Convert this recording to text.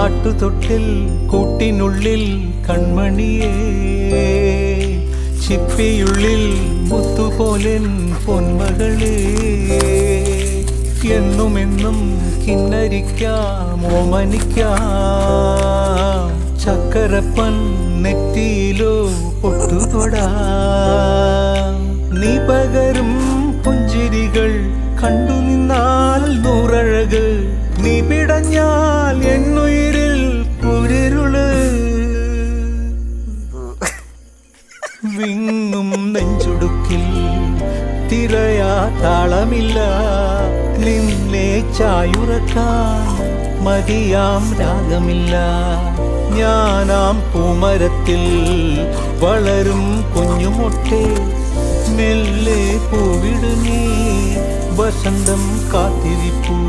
ആട്ടുതൊട്ടിൽ കൂട്ടിനുള്ളിൽ കൺമണിയേ, ചിപ്പിയുള്ളിൽ മുത്തുപോലെൻ പൊന്മകളേ, എന്നുമെന്നും കിന്നരിക്കാം ഓമനിക്കാം, ചക്കരപ്പൻ നെറ്റിയിലോ പൊട്ടുതൊടാം. നീ പകരും പുഞ്ചിരികൾ കണ്ടു നിന്നാൽ നൂറഴക്, നീ പിടഞ്ഞാൽ എന്നുയിരിൽ കുരിരുള്. വിങ്ങും നെഞ്ചുടുക്കിൽ തിരയാ താളമില്ല, നിന്നെ ചായുറക്കാൻ മതിയാം രാഗമില്ല. ഞാനാം പൂമരത്തിൽ വളരും കുഞ്ഞുമൊട്ടെ, മെല്ലെ പൂവിടു നീ വസന്തം കാത്തിരിപ്പൂ.